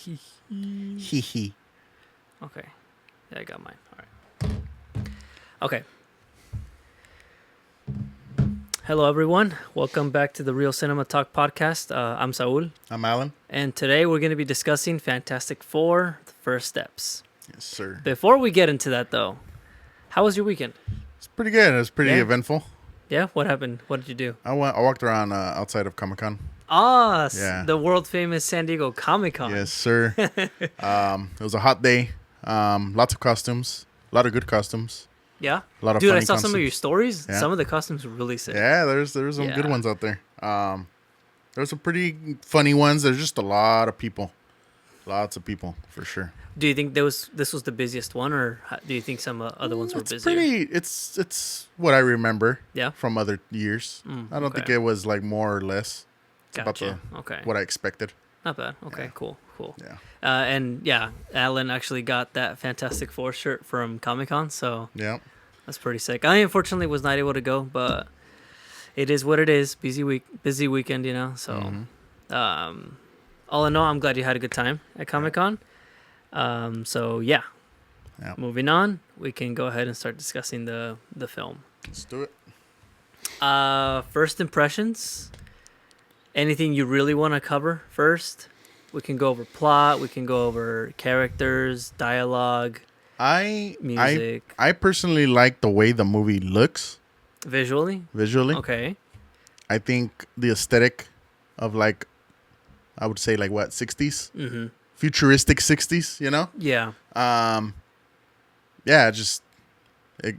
Hee hee. Okay. Yeah, I got mine. All right. Okay. Hello, everyone. Welcome back to the Real Cinema Talk podcast. I'm Saul, I'm Alan. and today we're going to be discussing Fantastic Four: The First Steps. Yes, sir. Before we get into that, though, how was your weekend? It's pretty good. It was pretty Yeah. eventful. Yeah, what happened? What did you do? I walked around outside of Comic-Con. Yeah. The world famous San Diego Comic-Con. Yes, sir. It was a hot day. Lots of costumes. A lot of good costumes. Yeah? A lot of Dude, I funny saw some of your costumes. stories. Yeah. Some of the costumes were really sick. Yeah, there's some good Yeah. ones out there. There's some pretty funny ones. There's just a lot of people. Lots of people, for sure. Do you think this was the busiest one, or do you think some other ones were busier? It's what I remember. Yeah? From other years. I don't think it was like more or less. It's Gotcha. Okay. what I expected. Not bad. Okay, Yeah. cool. Yeah. And yeah, Alan actually got that Fantastic Four shirt from Comic-Con, so Yeah. that's pretty sick. I unfortunately was not able to go, but it is what it is. Busy weekend, you know. So, Mm-hmm. all in all, I'm glad you had a good time at Comic-Con. So yeah. Yeah. Moving on, we can go ahead and start discussing the film. Let's do it. First impressions. Anything you really want to cover first? We can go over plot. We can go over characters, dialogue, music, I personally like the way the movie looks visually. visually. Okay. I think the aesthetic of I would say 60s, Mm-hmm. futuristic 60s. You know, Yeah. yeah,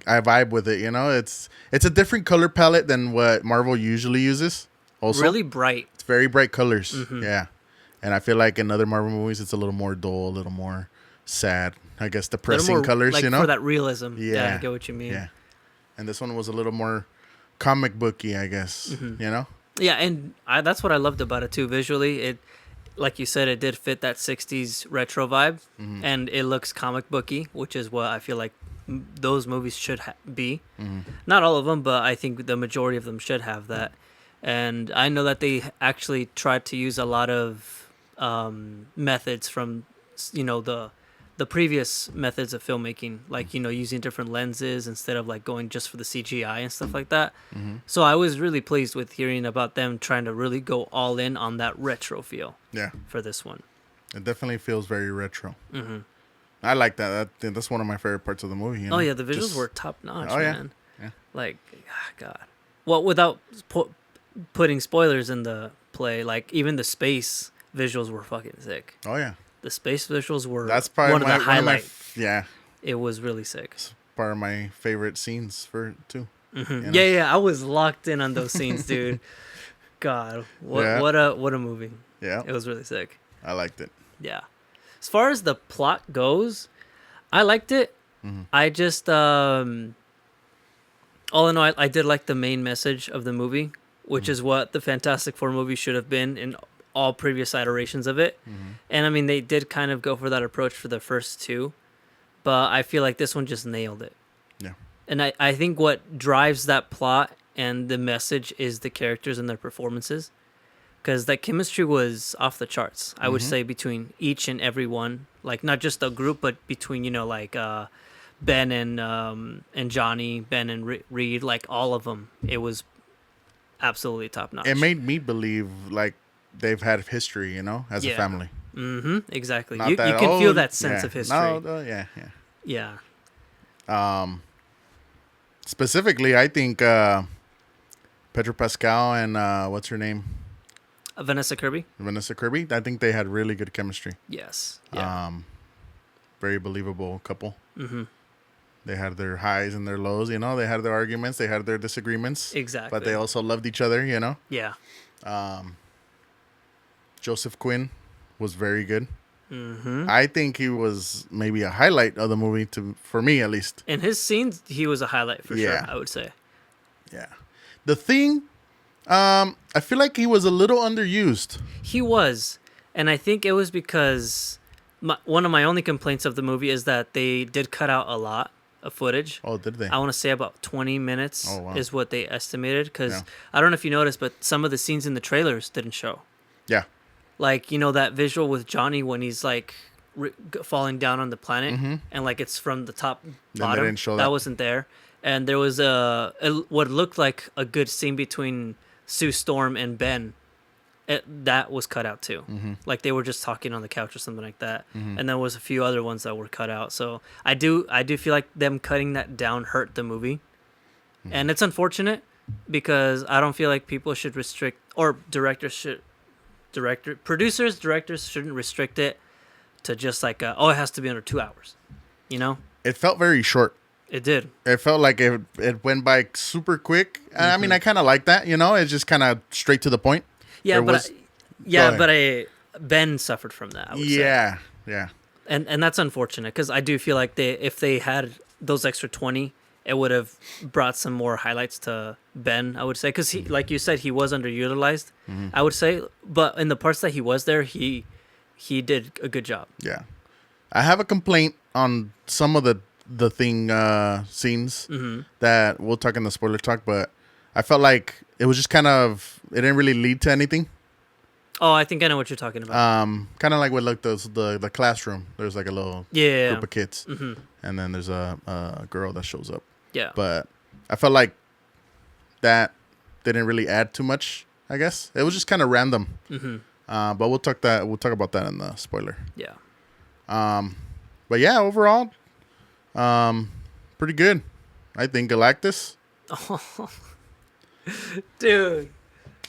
I vibe with it. You know, it's a different color palette than what Marvel usually uses. Also, Really bright. it's very bright colors. Mhm. Yeah, and I feel like in other Marvel movies, it's a little more dull, a little more sad. I guess Little depressing more, colors. like, You know, for that realism. Yeah. I get what you mean. yeah. And this one was a little more comic booky, I guess. Mhm. You know. Yeah, and that's what I loved about it too. Visually, it, like you said, it did fit that '60s retro vibe, Mhm. and it looks comic booky, which is what I feel like those movies should be. Mhm. Not all of them, but I think the majority of them should have that. And I know that they actually tried to use a lot of methods from, the previous methods of filmmaking, like, using different lenses instead of like going just for the CGI and stuff like that. Mhm. So I was really pleased with hearing about them trying to really go all in on that retro feel Yeah, for this one. it definitely feels very retro. Hmm. I like that. That's one of my favorite parts of the movie. You know? Oh yeah, the visuals Just- were top notch, Oh, yeah. man. Yeah. Like, God. Well, without putting spoilers in the play, like even the space visuals were fucking sick. Oh yeah, The space visuals were that's probably one of the highlights. yeah, It was really sick. it's part of my favorite scenes for too. Mhm. You know? Yeah, I was locked in on those scenes, dude. God, Yeah. what a movie! Yeah, It was really sick. I liked it. Yeah. As far as the plot goes, I liked it. Mhm. I just all in all, I did like the main message of the movie, which is what the Fantastic Four movie should have been in all previous iterations of it. And I mean, they did kind of go for that approach for the first two, but I feel like this one just nailed it. Yeah. And I think what drives that plot and the message is the characters and their performances. Because that chemistry was off the charts, I would say, between each and every one. Like, not just the group, but between, Ben and Johnny, Ben and Reed, like all of them. It was absolutely top notch. It made me believe like they've had history, you know, as a Yeah. family. Mm-hmm. Exactly. Not You that, can feel oh, that sense yeah. of history. No, yeah. Yeah. Specifically, I think Pedro Pascal and what's her name, Vanessa Kirby? Vanessa Kirby. I think they had really good chemistry. Yes. Yeah. Very believable couple. Mm-hmm. They had their highs and their lows, you know. They had their arguments, they had their disagreements, Exactly. but they also loved each other, you know. Yeah. Joseph Quinn was very good. Mm-hmm. I think he was maybe a highlight of the movie, for me at least. In his scenes, he was a highlight for Yeah. sure, I would say. Yeah. The Thing, I feel like he was a little underused. He was. And I think it was because one of my only complaints of the movie is that they did cut out a lot of footage. Oh, did they? I want to say about 20 minutes Oh, wow. is what they estimated. Because Yeah. I don't know if you noticed, but some of the scenes in the trailers didn't show. Yeah. Like, you know, that visual with Johnny when he's like falling down on the planet and like it's from the top they bottom. didn't show that that. wasn't there. And there was what looked like a good scene between Sue Storm and Ben. That was cut out too. Like they were just talking on the couch or something like that. And there was a few other ones that were cut out. So I do feel like them cutting that down hurt the movie. And it's unfortunate because I don't feel like people should restrict, or producers, directors shouldn't restrict it to just like, it has to be under 2 hours. You know? It felt very short. It did. It felt like it went by super quick. I mean, I kind of like that, you know? It's just kind of straight to the point. Yeah, There was- Ben suffered from that, I would say. Yeah. And that's unfortunate because I do feel like if they had those extra 20, it would have brought some more highlights to Ben, I would say. Because, like you said, he was underutilized, I would say. But in the parts that he was there, he did a good job. Yeah. I have a complaint on some of the scenes that we'll talk in the spoiler talk, but I felt like it was just kind of, it didn't really lead to anything. Oh, I think I know what you're talking about. Kind of like with like the classroom. There's like a little group of kids, and then there's a girl that shows up. Yeah. But I felt like that didn't really add too much. I guess it was just kind of random. But we'll talk about that in the spoiler. Yeah. But yeah, overall, pretty good. I think Galactus. Dude,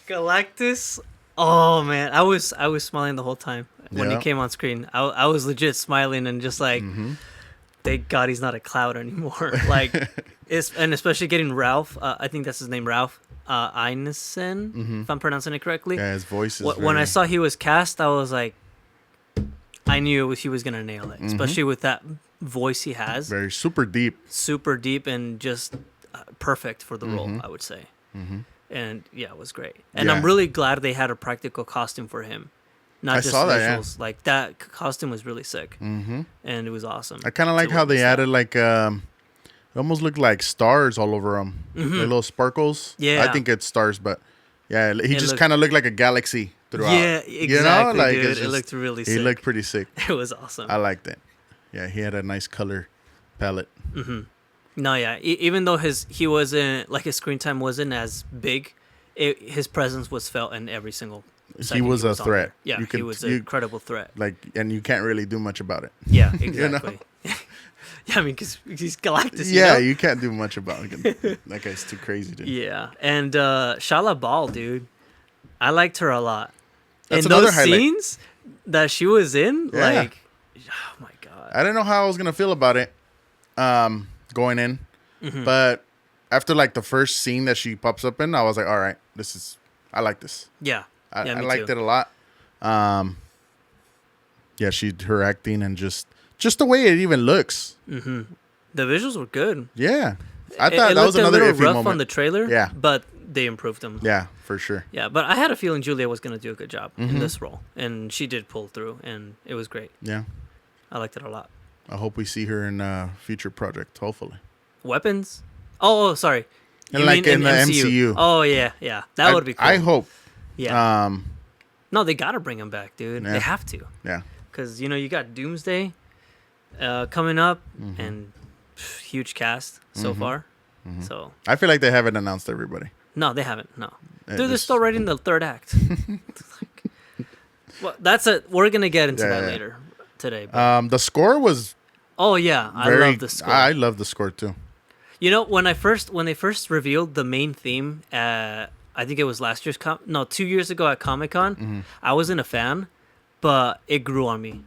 Galactus. Oh man, I was smiling the whole time when he Yeah. came on screen. I was legit smiling and just like, thank God he's not a cloud anymore. Like, and especially getting Ralph. I think that's his name, Ralph Ineson, if I'm pronouncing it correctly. Yeah, his voice is. When I saw he was cast, I was like, I knew he was gonna nail it, especially with that voice he has, very super deep. super deep and just perfect for the role, I would say. And yeah, it was great. And I'm Yeah. really glad they had a practical costume for him, not I just saw that, yeah. visuals. Like that costume was really sick, and it was awesome. I kind of like to how they witness that. added like it almost looked like stars all over him, like little sparkles. Yeah. I think it's stars, but yeah, he It just looked- kind of looked like a galaxy throughout. Yeah, exactly, You know, like dude. it's It just- looked really He sick. looked pretty sick. It was awesome. I liked it. Yeah, he had a nice color palette. No, yeah. Even though he wasn't like his screen time wasn't as big, his presence was felt in every single. second was a on threat. there. Yeah, You he could- was an incredible threat. Like, and you can't really do much about it. Yeah, know? exactly. Yeah, I mean, because he's Galactus. Yeah, you know? you can't do much about it. That guy's too crazy, dude. Yeah, and Shala Ball, dude, I liked her a lot. That's in another those highlight. scenes that she was in, Yeah. like, oh my god. I didn't know how I was gonna feel about it, going in, but after like the first scene that she pops up in, I was like, all right, I like this. Yeah, I me liked too. it a lot. Yeah, her acting and just the way it even looks. The visuals were good. Yeah, I It thought that was looked another a little iffy rough moment. on the trailer. Yeah. but they improved them. Yeah, for sure. Yeah, but I had a feeling Julia was gonna do a good job in this role, and she did pull through, and it was great. Yeah, I liked it a lot. I hope we see her in a future project. Hopefully, Weapons? Oh, sorry. And You like mean in the MCU. Oh yeah, that would be cool. I hope. Yeah. No, they gotta bring him back, dude. Yeah. They have to, Yeah. because you got Doomsday coming up, and huge cast so far. So I feel like they haven't announced everybody. no, they haven't. No, Uh, dude, they're this- still writing the third act. Well, that's it. We're gonna get into that Yeah. later today. But, The score was oh yeah, I very. love the score. I love the score too. You know, when they first revealed the main theme, I think it was 2 years ago at Comic-Con, I wasn't a fan, but it grew on me.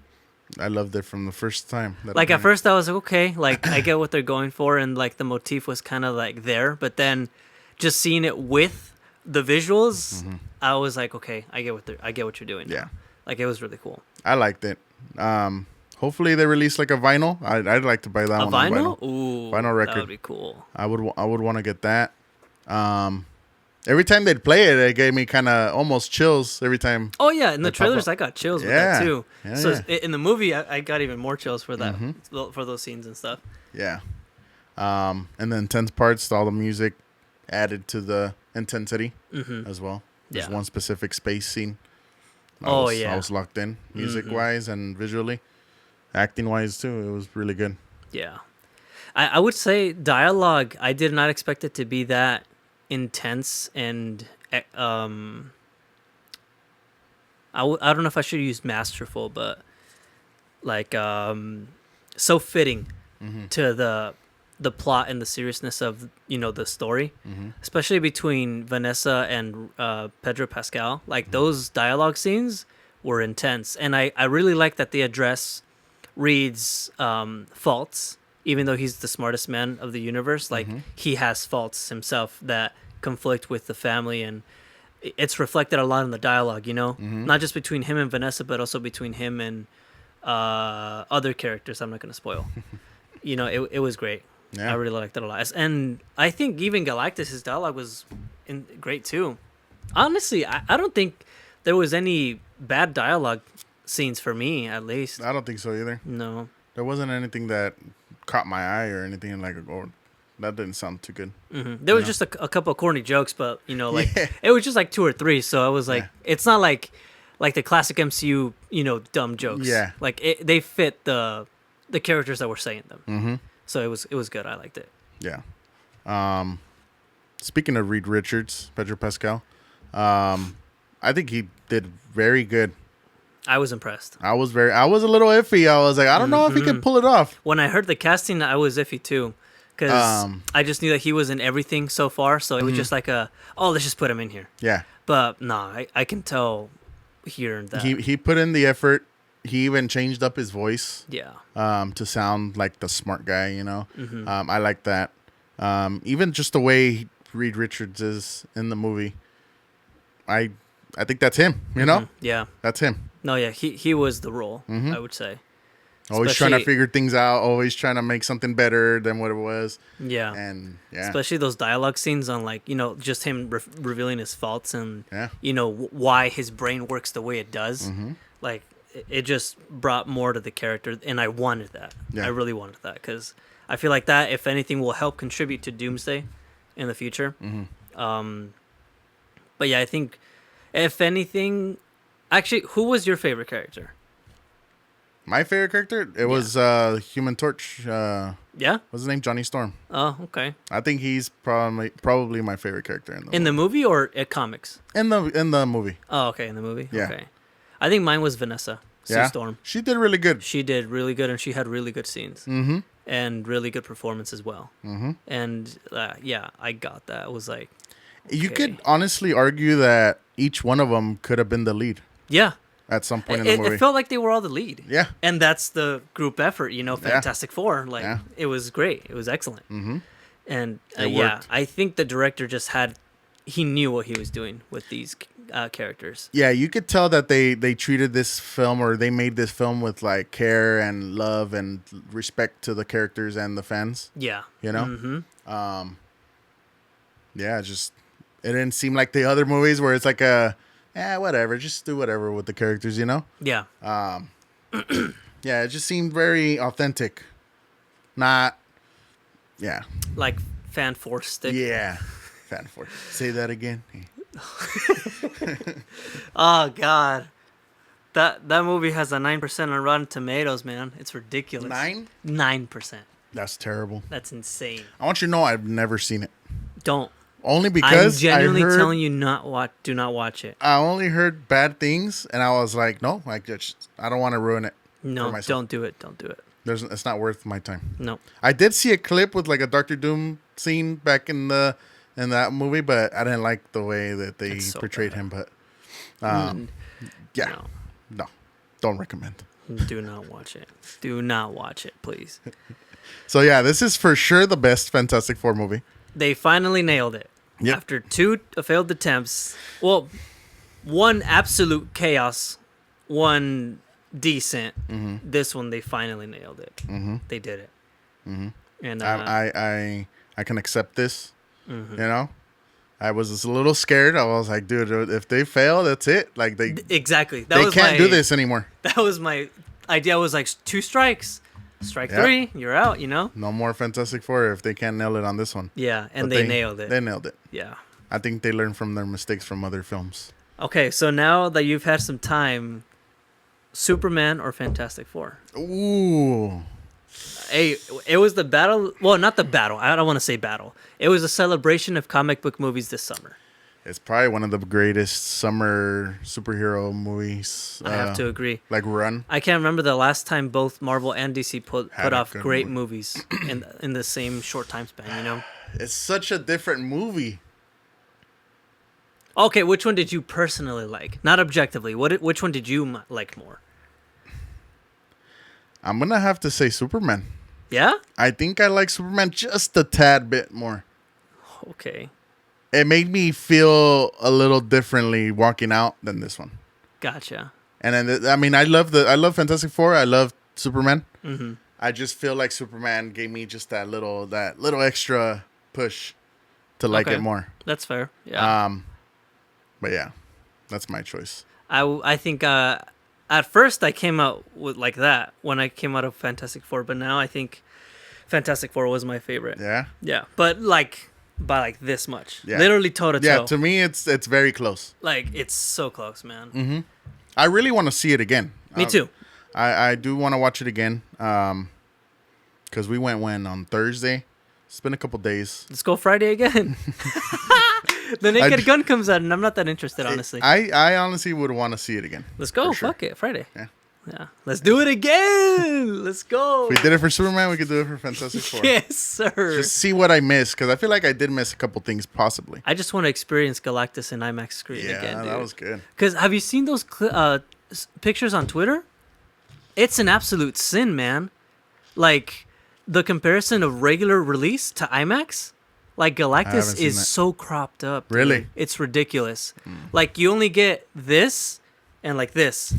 I loved it from the first time. that Like I at first I was like, okay, like I get what they're going for, and like the motif was kind of like there, but then just seeing it with the visuals, I was like, okay, I get what you're doing. now. Yeah. Like it was really cool. I liked it. Hopefully they release like a vinyl. I'd like to buy that A one. on vinyl? Ooh, Vinyl record. That would be cool. I would want to get that. Every time they'd play it, it gave me kind of almost chills every time. Oh yeah, in the They pop trailers up. I got chills with Yeah. that too. Yeah, So yeah. in the movie I got even more chills for that, for those scenes and stuff. Yeah. And the intense parts, all the music added to the intensity as well. There's Yeah. one specific space scene. I was locked in, music wise and visually, acting wise too. It was really good. Yeah. I would say dialogue, I did not expect it to be that intense and I don't know if I should use masterful, but like so fitting to the plot and the seriousness of the story, especially between Vanessa and Pedro Pascal. Like those dialogue scenes were intense, and I really like that they address Reed's faults, even though he's the smartest man of the universe. Like he has faults himself that conflict with the family, and it's reflected a lot in the dialogue, not just between him and Vanessa, but also between him and other characters I'm not going to spoil. It was great. Yeah. I really liked it a lot. And I think even Galactus, his dialogue was great too. Honestly, I don't think there was any bad dialogue scenes for me, at least. I don't think so either. No. There wasn't anything that caught my eye or anything like, oh, that didn't sound too good. There was just a couple of corny jokes, but Yeah. it was just like 2 or 3. So I was like, it's not like the classic MCU, dumb jokes. Yeah. Like they fit the characters that were saying them. Mm-hmm. So it was good. I liked it. Yeah. Speaking of Reed Richards, Pedro Pascal, I think he did very good. I was impressed. I was a little iffy. I was like, I don't know if he can pull it off. When I heard the casting, I was iffy too, because I just knew that he was in everything so far. So it was just like let's just put him in here. Yeah. But no, I can tell here that he put in the effort. He even changed up his voice. Yeah. To sound like the smart guy, I like that. Even just the way Reed Richards is in the movie, I think that's him. Yeah. That's him. No, yeah, he was the role. I would say. Always trying to figure things out. Always trying to make something better than what it was. Yeah. And yeah. Especially those dialogue scenes on just him revealing his faults and Yeah. Why his brain works the way it does. Like it just brought more to the character, and I wanted that. Yeah. I really wanted that because I feel like that, if anything, will help contribute to Doomsday in the future. But yeah, I think if anything, actually, who was your favorite character? My favorite character, it was Human Torch. Yeah. What's his name? Johnny Storm. Oh, okay. I think he's probably my favorite character In the movie or at comics? in the movie. Oh, okay, in the movie. Yeah. Okay. I think mine was Vanessa Sue Storm. She did really good. She did really good, and she had really good scenes and really good performance as well. And yeah, I got that. It was like You could honestly argue that each one of them could have been the lead yeah. at some point in the movie. It felt like they were all the lead. Yeah. And that's the group effort, Fantastic Four. Like it was great. It was excellent. And worked. I think the director just he knew what he was doing with these characters. Yeah, you could tell that they treated this film, or they made this film with like care and love and respect to the characters and the fans. Yeah. Yeah, just it didn't seem like the other movies where it's like whatever, just do whatever with the characters, Yeah. Yeah, it just seemed very authentic. Not Like fan force stick. Yeah. Fan force. Say that again. Oh God, that movie has a 9% on Rotten Tomatoes, man. It's ridiculous. 9%. That's terrible. That's insane. I want you to know I've never seen it. Don't. Only because I'm genuinely telling you do not watch it. I only heard bad things, and I was like, no, I don't want to ruin it. No, don't do it. Don't do it. It's not worth my time. No. I did see a clip with like a Doctor Doom scene back in that movie, but I didn't like the way that they portrayed him. But no, don't recommend. Do not watch it. Do not watch it, please. So yeah, this is for sure the best Fantastic Four movie. They finally nailed it. Yep. After 2 failed attempts. Well, one absolute chaos, one decent. This one they finally nailed it. They did it. And I can accept this. I was just a little scared. I was like, dude, if they fail, that's it. Like exactly. They can't do this anymore. That was my idea. Was like 2 strikes. Strike 3, you're out, No more Fantastic Four if they can't nail it on this one. Yeah, and they nailed it. They nailed it. Yeah. I think they learned from their mistakes from other films. Okay, so now that you've had some time, Superman or Fantastic Four? Ooh. Hey, it was the battle. Well, not the battle. I don't want to say battle. It was a celebration of comic book movies this summer. It's probably one of the greatest summer superhero movies. I have to agree. Like run. I can't remember the last time both Marvel and DC put Had a off good great movie. movies in the same short time span, you know? It's such a different movie. Okay, which one did you personally like? Not objectively. Which one did you like more? I'm going to have to say Superman. Yeah? I think I like Superman just a tad bit more. Okay. It made me feel a little differently walking out than this one. Gotcha. And then, I mean, I love Fantastic Four. I love Superman. Mm-hmm. I just feel like Superman gave me just that little extra push to like Okay. it more. That's fair. Yeah. But yeah, that's my choice. I think at first I came out with like that when I came out of Fantastic Four, but now I think Fantastic Four was my favorite. Yeah. Yeah, but like by like this much. Yeah. Literally toe to toe. Yeah, to me, it's very close. Like it's so close, man. Mm-hmm. I really want to see it again. Me too. I do want to watch it again. Because we went on Thursday. It's been a couple days. Let's go Friday again. The Naked Gun comes out, and I'm not that interested, honestly. I honestly would want to see it again. Let's go. for sure. Fuck it. Friday. Yeah. Yeah. Let's do it again. Let's go. If we did it for Superman, we could do it for Fantastic Four. Yes, sir. Just see what I missed, because I feel like I did miss a couple things possibly. I just want to experience Galactus in IMAX screen Yeah, again, dude. that was good. Because have you seen those pictures on Twitter? It's an absolute sin, man. Like, the comparison of regular release to IMAX, like haven't Galactus seen is that. so cropped up. dude. Really? It's ridiculous. Like, you only get this and like this.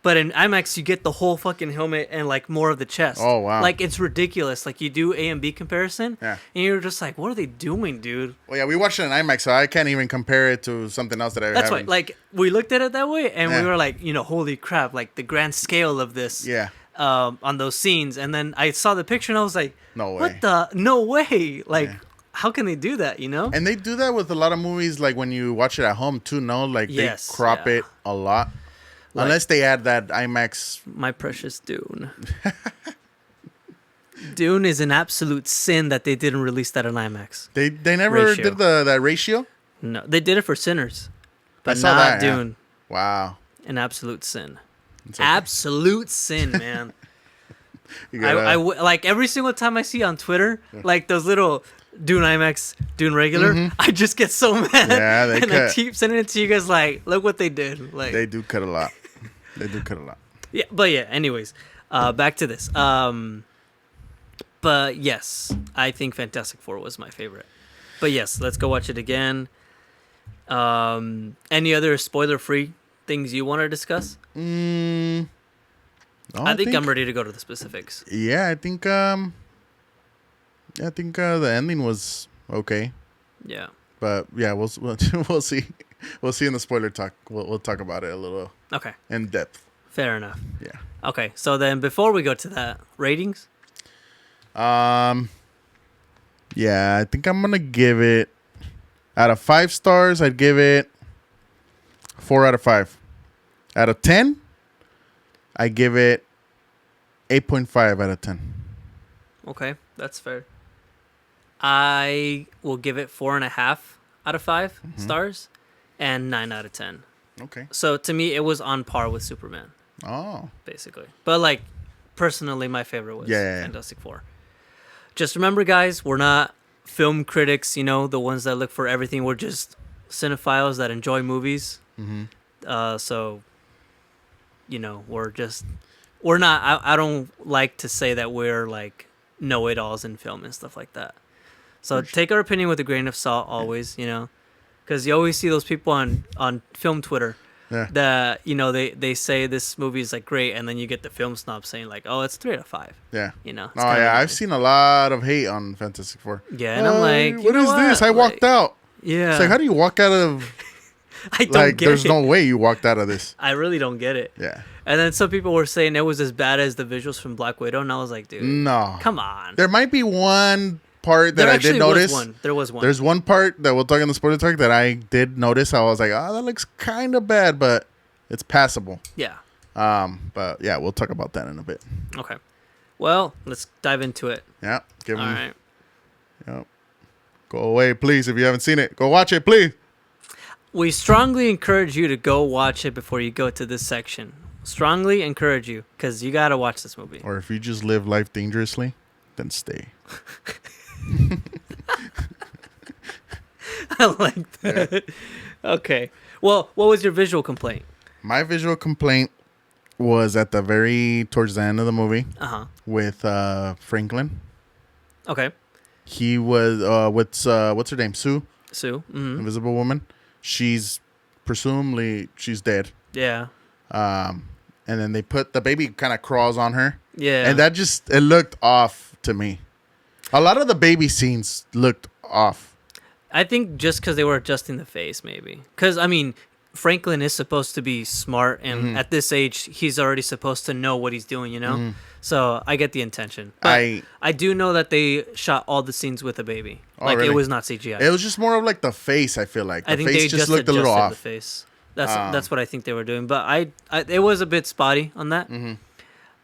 But in IMAX, you get the whole fucking helmet and like more of the chest. Oh, wow. Like, it's ridiculous. Like, you do A and B comparison, Yeah. and you're just like, what are they doing, dude? Well, yeah, we watched it in IMAX, so I can't even compare it to something else that I That's why, haven't. like, we looked at it that way, and Yeah. we were like, you know, holy crap, like the grand scale of this. Yeah. On those scenes, and then I saw the picture and I was like, No way. what the? No way! Like, Yeah. how can they do that? You know? And they do that with a lot of movies, like when you watch it at home too. No, like Yes, they crop yeah. it a lot, Like- unless they add that IMAX. My precious Dune. Dune is an absolute sin that they didn't release that on IMAX. They never Ratio. did that ratio. No, they did it for Sinners, but saw not that, yeah. Dune. Wow. An absolute sin. It's okay. Absolute sin, man. You gotta- Like every single time I see on Twitter, like those little Dune IMAX, Dune regular, I just get so mad. Mm-hmm. Yeah, they and I cut. keep sending it to you guys. Like, look what they did. Like, They do cut a lot. They do cut a lot. yeah, but yeah. Anyways, back to this. But yes, I think Fantastic Four was my favorite. But yes, let's go watch it again. Any other spoiler-free things you want to discuss? No, I think I'm ready to go to the specifics. Yeah, I think the ending was okay, Yeah. but yeah, we'll we'll see. We'll see in the spoiler talk. We'll talk about it a little Okay. in depth. Fair enough. Yeah. Okay. So then, before we go to that, ratings. Yeah, I think I'm gonna give it out of 5 stars. I'd give it 4 out of 5. Out of 10, I give it 8.5 out of 10. Okay, that's fair. I will give it 4.5 out of 5 stars, and 9 out of 10. Okay. So to me, it was on par with Superman, Oh. basically. But like, personally, my favorite was Yeah. Fantastic Four. Just remember, guys, we're not film critics. You know, the ones that look for everything. We're just cinephiles that enjoy movies. So, you know, we're not. I don't like to say that we're like know-it-alls in film and stuff like that. So take our opinion with a grain of salt always, you know, because you always see those people on film Twitter Yeah. that, you know, they say this movie is like great, and then you get the film snob saying like, oh, it's 3 out of 5. Yeah. You know. Oh yeah, I've seen a lot of hate on Fantastic Four. Yeah, and I'm like, what is this? I walked out. Yeah. It's like, how do you walk out of? I don't Like, get there's it. no way you walked out of this. I really don't get it. Yeah. And then some people were saying it was as bad as the visuals from Black Widow, and I was like, dude, No. come on. There might be one part that I did notice. There was one. There's one part that we'll talk in the spoiler talk that I did notice. I was like, oh, that looks kind of bad, but it's passable. Yeah. But yeah, we'll talk about that in a bit. Okay. Well, let's dive into it. Yeah. All right. Yep. Go away, please. If you haven't seen it, go watch it, please. We strongly encourage you to go watch it before you go to this section. Strongly encourage you, because you got to watch this movie. Or if you just live life dangerously, then stay. I like that. Yeah. Okay. Well, what was your visual complaint? My visual complaint was at the towards the end of the movie with Franklin. Okay. He was what's her name? Sue. Mm-hmm. Invisible Woman. She's dead. Yeah. And then they put the baby kind of crawls on her. Yeah. And that it looked off to me. A lot of the baby scenes looked off. I think just because they were adjusting the face, maybe. Because, I mean, Franklin is supposed to be smart, and at this age, he's already supposed to know what he's doing, you know? So I get the intention. But I do know that they shot all the scenes with a baby. Like, really? It was not CGI. It was just more of like the face, I feel like. I think they just looked a little off. The face. That's what I think they were doing. But it was a bit spotty on that.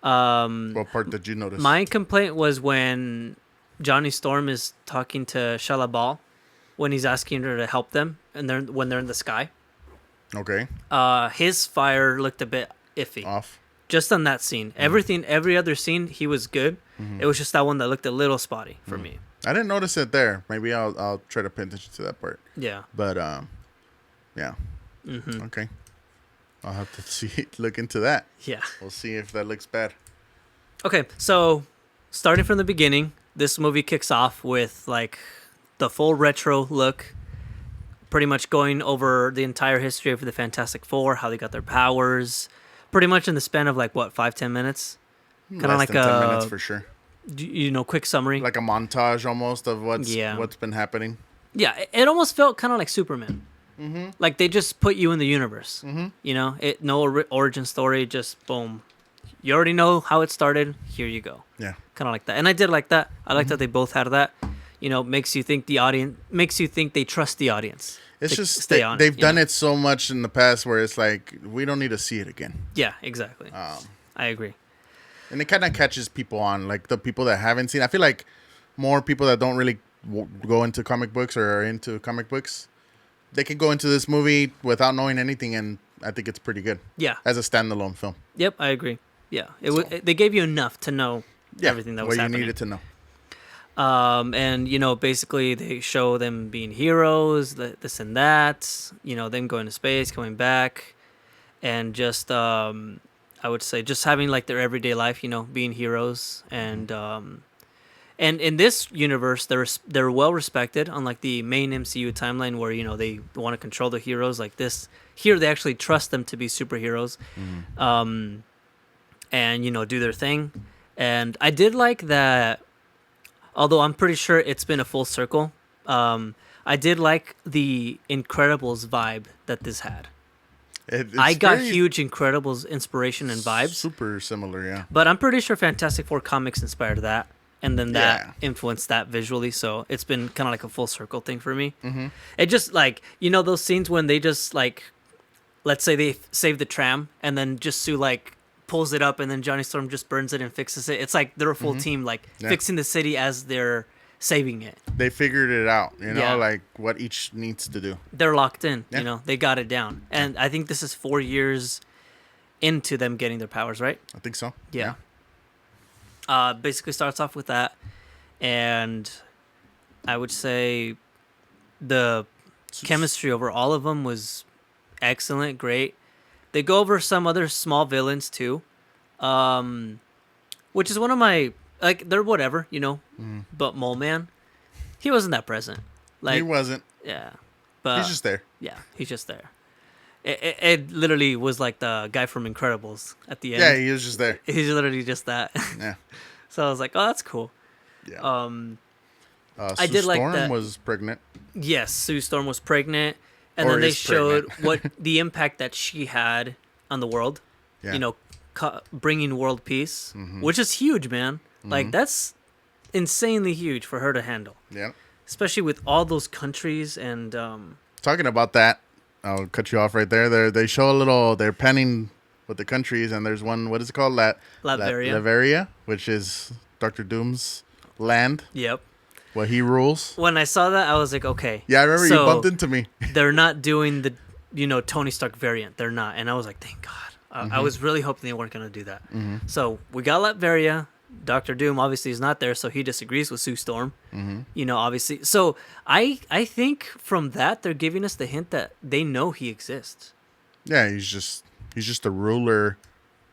What part did you notice? My complaint was when Johnny Storm is talking to Shia LaBeouf when he's asking her to help them, and when they're in the sky. Okay. His fire looked a bit iffy. Off. Just on that scene. Every other scene, he was good. It was just that one that looked a little spotty for me. I didn't notice it there. Maybe I'll try to pay attention to that part. Yeah. But yeah. Okay. I'll have to look into that. Yeah. We'll see if that looks bad. Okay, so starting from the beginning, this movie kicks off with like the full retro look, pretty much going over the entire history of the Fantastic Four, how they got their powers, pretty much in the span of like what, 5-10 minutes? Kind of like 10 minutes for sure. Quick summary. Like a montage almost of what's been happening. Yeah, it almost felt kind of like Superman. Like they just put you in the universe. You know, no origin story, just boom. You already know how it started. Here you go. Yeah. Kind of like that. And I did like that. I like that they both had that. You know, makes you think they trust the audience. It's just they've done it so much in the past where it's like we don't need to see it again. Yeah, exactly. I agree. And it kind of catches people on, like the people that haven't seen. I feel like more people that don't really go into comic books or are into comic books, they could go into this movie without knowing anything, and I think it's pretty good. Yeah. As a standalone film. Yep, I agree. Yeah, they gave you enough to know everything that was happening. What you needed to know. And, you know, basically they show them being heroes, this and that, you know, them going to space, coming back, and just, I would say, just having, like, their everyday life, you know, being heroes. And in this universe, they're well-respected, unlike the main MCU timeline where, you know, they want to control the heroes like this. Here, they actually trust them to be superheroes, and, you know, do their thing. And I did like that. Although I'm pretty sure it's been a full circle, I did like the Incredibles vibe that this had. I got huge Incredibles inspiration and vibes. Super similar, yeah. But I'm pretty sure Fantastic Four comics inspired that, and then that influenced that visually. So it's been kind of like a full circle thing for me. It just like, you know, those scenes when they just like, let's say they save the tram, and then just Sue like pulls it up, and then Johnny Storm just burns it and fixes it. It's like they're a full team, like fixing the city as they're saving it. They figured it out, you know, like what each needs to do. They're locked in, you know, they got it down. And I think this is 4 years into them getting their powers, right? I think so. Yeah. Basically starts off with that. And I would say the chemistry over all of them was excellent, great. They go over some other small villains too, which is one of my, like, they're whatever, you know, but Mole Man, he wasn't that present. Like, he wasn't. Yeah. But he's just there. Yeah, he's just there. It literally was like the guy from Incredibles at the end. Yeah, he was just there. He's literally just that. Yeah. So I was like, oh, that's cool. Yeah. I did like that. Sue Storm was pregnant. Yes, Sue Storm was pregnant. And then they showed what the impact that she had on the world, you know, bringing world peace, which is huge, man. Like, that's insanely huge for her to handle, Yeah. especially with all those countries and Talking about that, I'll cut you off right there. They show a little. They're panning with the countries, and there's one. What is it called? Latveria. Latveria, which is Doctor Doom's land. Yep. What he rules. When I saw that, I was like, okay. Yeah, I remember you so bumped into me. they're not doing the, Tony Stark variant. They're not. And I was like, thank God. I was really hoping they weren't going to do that. So we got Latveria. Doctor Doom obviously is not there, so he disagrees with Sue Storm. Obviously. So I think from that, they're giving us the hint that they know he exists. Yeah, he's just a ruler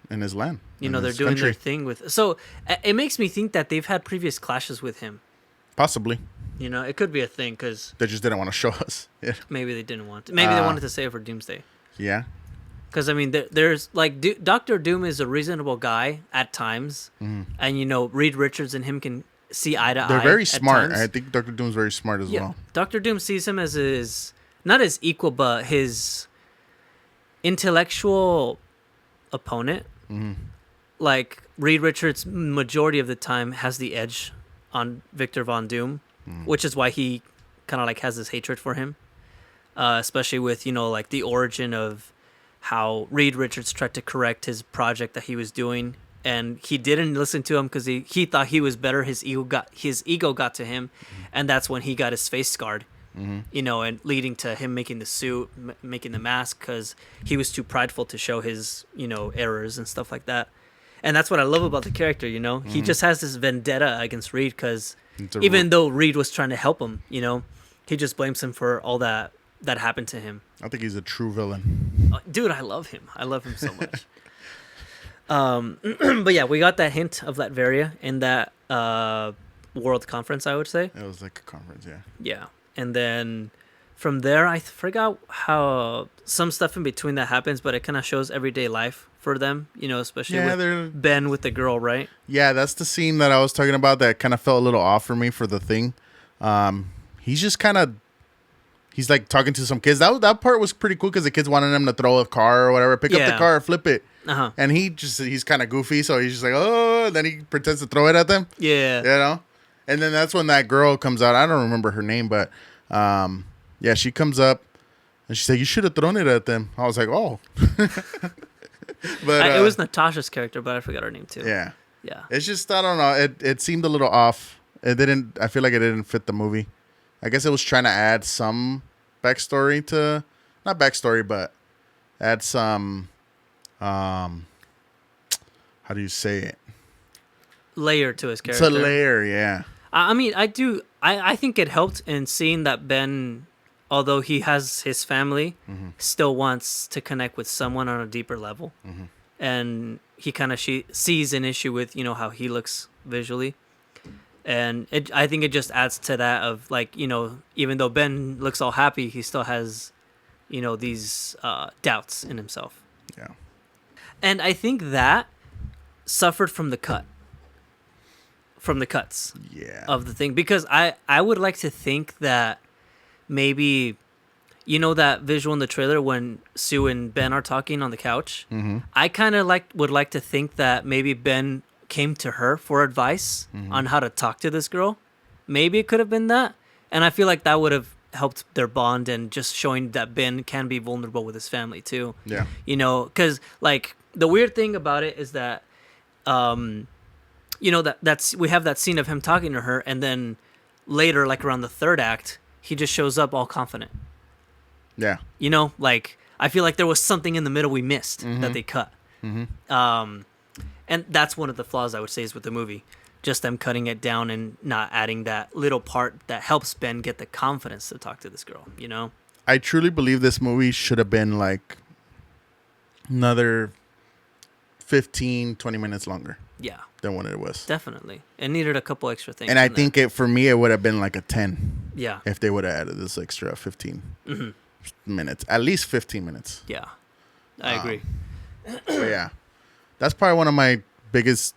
in his land. They're doing country. their thing with. So it makes me think that they've had previous clashes with him. Possibly. It could be a thing because They just didn't want to show us. Yeah. maybe they didn't want to. Maybe they wanted to save it for Doomsday. Yeah. Because, I mean, there's, like, Doctor Doom is a reasonable guy at times. And, Reed Richards and him can see eye to eye. They're very at smart. times. I think Doctor Doom's very smart as well. Doctor Doom sees him as not his equal, but his intellectual opponent. Like, Reed Richards, majority of the time, has the edge on Victor Von Doom, which is why he kind of, like, has this hatred for him. Especially with, like, the origin of how Reed Richards tried to correct his project that he was doing, and he didn't listen to him because he thought he was better. His ego got to him, and that's when he got his face scarred. And leading to him making the suit, making the mask, because he was too prideful to show his errors and stuff like that. And that's what I love about the character. He just has this vendetta against Reed because even though Reed was trying to help him, he just blames him for all that happened to him. I think he's a true villain. Dude, I love him. I love him so much. But yeah, we got that hint of Latveria in that World Conference, I would say. It was like a conference, yeah. Yeah. And then from there, I forgot how some stuff in between that happens, but it kind of shows everyday life for them, especially with Ben with the girl, right? Yeah, that's the scene that I was talking about that kind of felt a little off for me for the thing. He's just kind of... He's like talking to some kids. That part was pretty cool because the kids wanted him to throw a car or whatever, pick up the car, flip it, and he's kind of goofy, so he's just like, oh, then he pretends to throw it at them. Yeah, and then that's when that girl comes out. I don't remember her name, but yeah, she comes up and she's like, you should have thrown it at them. I was like, oh, but it was Natasha's character, but I forgot her name too. Yeah, it's just I don't know. It seemed a little off. It didn't. I feel like it didn't fit the movie. I guess it was trying to add some backstory to, not backstory, but add some, how do you say it? Layer to his character. It's a layer, yeah. I mean, I think it helped in seeing that Ben, although he has his family, still wants to connect with someone on a deeper level. And he kind of sees an issue with, how he looks visually. And I think it just adds to that of like, even though Ben looks all happy, he still has, these doubts in himself. Yeah. And I think that suffered from the cuts of the thing. Because I would like to think that maybe, that visual in the trailer when Sue and Ben are talking on the couch. I kind of would like to think that maybe Ben came to her for advice on how to talk to this girl. Maybe it could have been that. And I feel like that would have helped their bond and just showing that Ben can be vulnerable with his family too. Yeah. Because like the weird thing about it is that, that's we have that scene of him talking to her, and then later, like around the third act, he just shows up all confident. Yeah. Like I feel like there was something in the middle we missed that they cut. And that's one of the flaws I would say is with the movie. Just them cutting it down and not adding that little part that helps Ben get the confidence to talk to this girl, I truly believe this movie should have been like another 15, 20 minutes longer. Yeah. Than what it was. Definitely. It needed a couple extra things. And I think for me, it would have been like a 10. Yeah. If they would have added this extra 15 minutes. At least 15 minutes. Yeah. I agree. But yeah. That's probably one of my biggest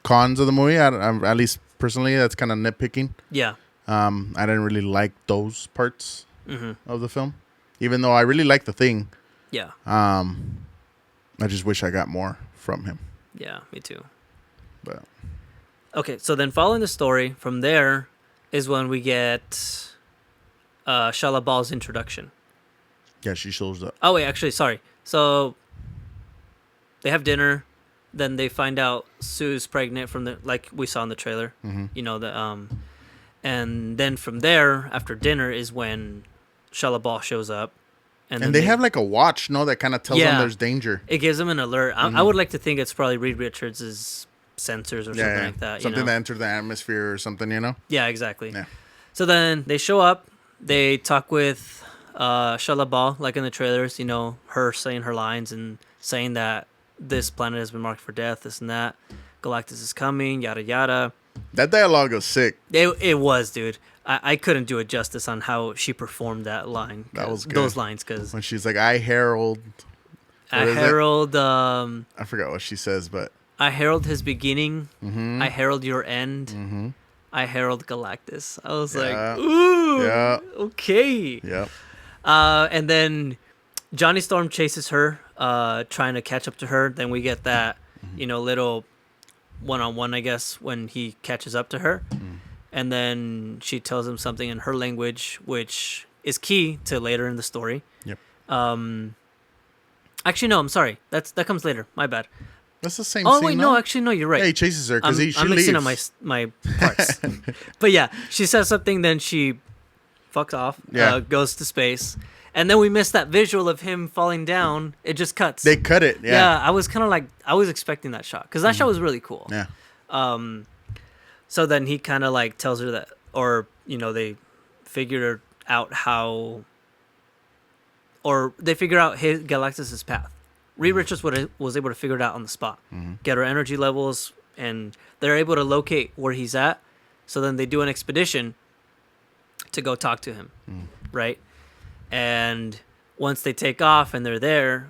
cons of the movie. At least personally, that's kind of nitpicking. Yeah. I didn't really like those parts of the film, even though I really like the thing. Yeah. I just wish I got more from him. Yeah, me too. But Okay, so then following the story from there is when we get Shalabal's introduction. Yeah, she shows up. Oh wait, actually, sorry. So they have dinner, then they find out Sue's pregnant from the like we saw in the trailer. Mm-hmm. You know and then from there after dinner is when Shalabal shows up, And then they have like a watch, no, that kind of tells them there's danger. It gives them an alert. I would like to think it's probably Reed Richards' sensors or something like that. Something that entered the atmosphere or something, you know? Yeah, exactly. Yeah. So then they show up. They talk with Shalabal, like in the trailers, you know, her saying her lines and saying that this planet has been marked for death, this and that. Galactus is coming, yada, yada. That dialogue was sick. It was, dude. I couldn't do it justice on how she performed that line. That was good. Those lines, because... When she's like, I herald... I herald... I forgot what she says, but... I herald his beginning. Mm-hmm. I herald your end. Mm-hmm. I herald Galactus. I was like, Yeah. ooh, Yeah. okay. Yep. And then Johnny Storm chases her, trying to catch up to her. Then we get that, you know, little one-on-one, I guess, when he catches up to her. Mm. And then she tells him something in her language, which is key to later in the story. Yep. Actually, no, I'm sorry. That comes later. My bad. That's the same Oh, scene, wait, no? no, actually, no, you're right. Yeah, he chases her because she I'm leaves. mixing up my parts. But yeah, she says something, then she fucks off, goes to space. And then we missed that visual of him falling down. It just cuts. They cut it, Yeah, I was kind of like, I was expecting that shot. Because that shot was really cool. Yeah. So then he kind of like tells her that, or, you know, they figure out how, or they figure out Galactus's path. Reed Richards was able to figure it out on the spot. Get her energy levels, and they're able to locate where he's at. So then they do an expedition to go talk to him, right? And once they take off and they're there,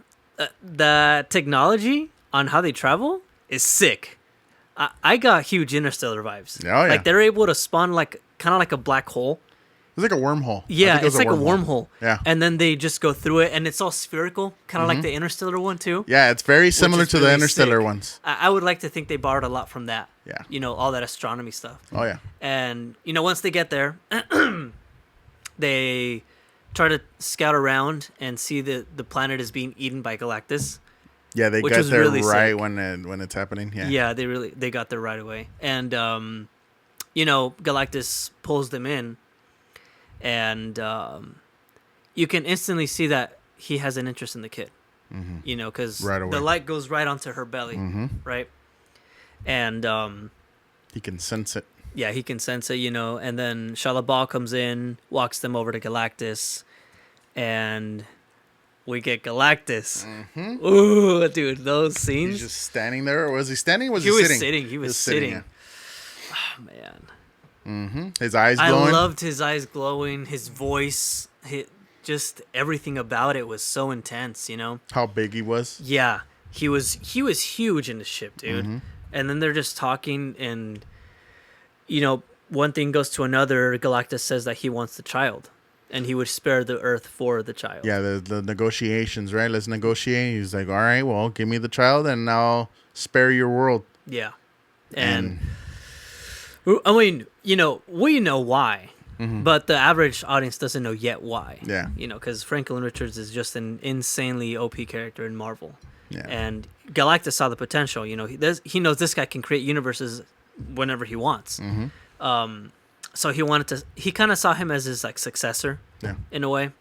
the technology on how they travel is sick. I got huge Interstellar vibes. Oh, yeah. Like they're able to spawn like kind of like a black hole. It's like a wormhole. Yeah, it's like a wormhole. Yeah. And then they just go through it, and it's all spherical, kind of like the Interstellar one too. Yeah, it's very similar to the really Interstellar sick. ones. I would like to think they borrowed a lot from that. Yeah. You know, all that astronomy stuff. Oh, yeah. And, you know, once they get there, they try to scout around and see the planet is being eaten by Galactus. Yeah, they Which got was there really right sick. when it's happening. Yeah. Yeah, they got there right away. And, you know, Galactus pulls them in. And you can instantly see that he has an interest in the kid. You know, because the light goes right onto her belly, right? And he can sense it. Yeah, he can sense it, you know. And then Shalabal comes in, walks them over to Galactus, and we get Galactus. Ooh, dude, those scenes. He's just standing there, or was he standing? Or was he sitting? He was sitting. Yeah. Oh man. His eyes glowing. I loved his eyes glowing. His voice, just everything about it was so intense. You know how big he was. Yeah, he was huge in the ship, dude. And then they're just talking, and you know, one thing goes to another. Galactus says that he wants the child, and he would spare the Earth for the child. Yeah, the negotiations, right? Let's negotiate. He's like, all right, well, give me the child, and I'll spare your world. Yeah, and I mean, you know, we know why, but the average audience doesn't know yet why. Yeah. You know, because Franklin Richards is just an insanely OP character in Marvel. Yeah. And Galactus saw the potential. You know, he knows this guy can create universes whenever he wants. So he kind of saw him as his like successor, in a way.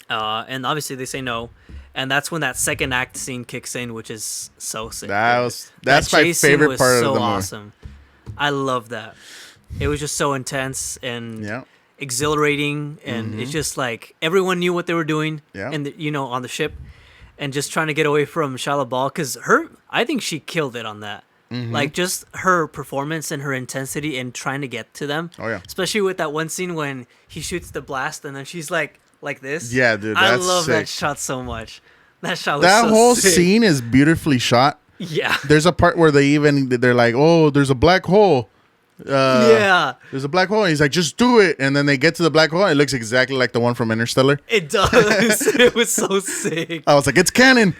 And obviously they say no. And that's when that second act scene kicks in, which is so sick. That's that my favorite part of the movie. Awesome. I love that. It was just so intense and exhilarating, and it's just like everyone knew what they were doing, and you know, on the ship, and just trying to get away from Shalabal, because I think she killed it on that. Like just her performance and her intensity in trying to get to them. Oh yeah. Especially with that one scene when he shoots the blast and then she's like this. Yeah, dude. That's I love sick. that shot so much. That shot was that so whole sick. scene is beautifully shot. Yeah. There's a part where they're like, oh, there's a black hole. Yeah. There's a black hole. And he's like, just do it. And then they get to the black hole. And it looks exactly like the one from Interstellar. It does. It was so sick. I was like, it's canon.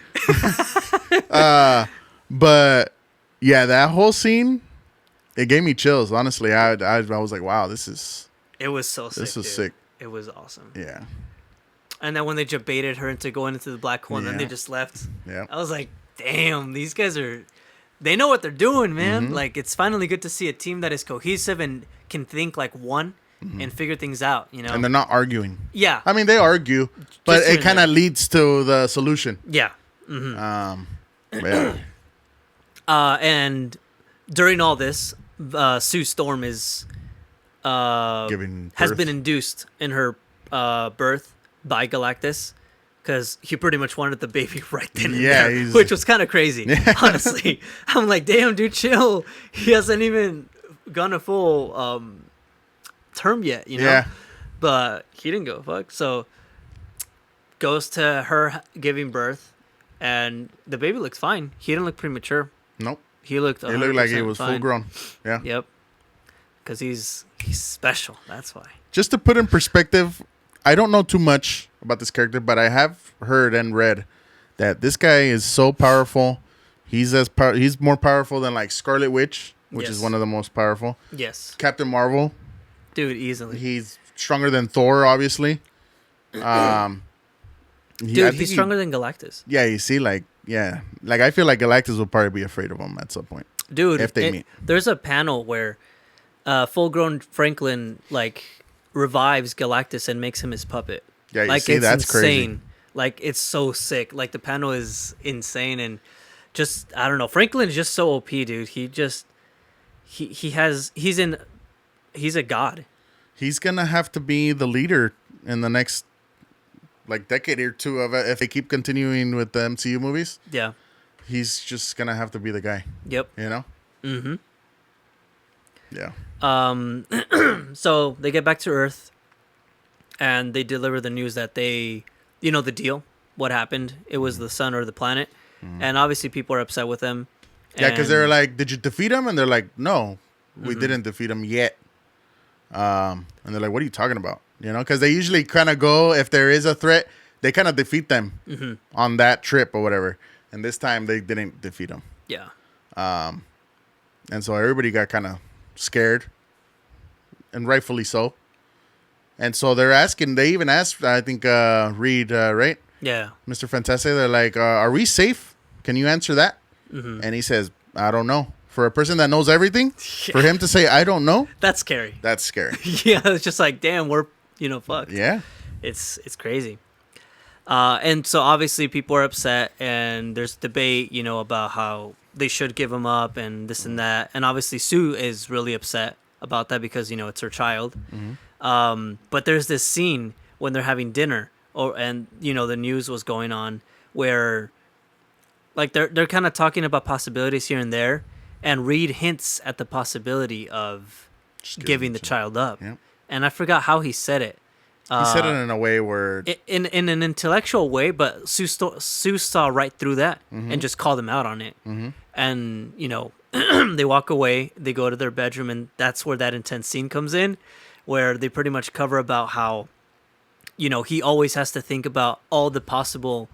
But yeah, that whole scene it gave me chills. Honestly, I was like, wow, this is sick. this is Dude. sick. It was awesome. Yeah. And then when they just baited her into going into the black hole, and then they just left. Yeah. I was like, damn, these guys they know what they're doing, man. Like, it's finally good to see a team that is cohesive and can think like one and figure things out, you know? And they're not arguing. Yeah. I mean, they argue, but here it and kind there. of leads to the solution. Yeah. But yeah. And during all this, Sue Storm is Giving has birth. been induced in her birth by Galactus, because he pretty much wanted the baby right then and Yeah, there, he's- which was kind of crazy. Honestly, I'm like, damn, dude, chill. He hasn't even gone a full term yet, you know. Yeah. But he didn't go a fuck. So goes to her giving birth, and the baby looks fine. He didn't look premature. Nope. He looked. It looked like he 100% was fine. full grown. Yeah. Yep. Because he's special. That's why. Just to put in perspective, I don't know too much about this character, but I have heard and read that this guy is so powerful. He's he's more powerful than like Scarlet Witch, which is Yes. one of the most powerful. Yes, Captain Marvel, dude, easily. he's stronger than Thor, obviously. Dude, he's stronger than Galactus. Yeah, you see, like I feel like Galactus will probably be afraid of him at some point. Dude, If they meet. there's a panel where full-grown Franklin like revives Galactus and makes him his puppet. Yeah, you like see, it's that's insane. crazy. Like it's so sick. Like the panel is insane, and just I don't know. Franklin's just so OP, dude. He just he's a god. He's gonna have to be the leader in the next like decade or two of it if they keep continuing with the MCU movies. Yeah. He's just gonna have to be the guy. Yep. You know? Mm-hmm. Yeah. So they get back to Earth, and they deliver the news that the deal, what happened. It was the sun or the planet, and obviously people are upset with them. Yeah, because and- they're like, "Did you defeat him?" And they're like, "No, we didn't defeat him yet." And they're like, "What are you talking about?" You know, because they usually kind of go if there is a threat, they kind of defeat them on that trip or whatever. And this time they didn't defeat him, yeah. and so everybody got kind of scared, and rightfully so. And so they're asking. They even asked, I think, Reed, right? Yeah. Mr. Fantastic, they're like, are we safe? Can you answer that? And he says, I don't know. For a person that knows everything, for him to say, I don't know, That's scary. that's scary. Yeah, it's just like, damn, we're fucked. Yeah. It's crazy. And so obviously people are upset, and there's debate, about how they should give him up and this and that. And obviously Sue is really upset about that because it's her child. But there's this scene when they're having dinner, and the news was going on where, like, they're kind of talking about possibilities here and there, and Reed hints at the possibility of Just giving the it to- child up. Yep. And I forgot how he said it. He said it in a way where, In an intellectual way, but Sue saw right through that and just called him out on it. And they walk away, they go to their bedroom, and that's where that intense scene comes in, where they pretty much cover about how he always has to think about all the possible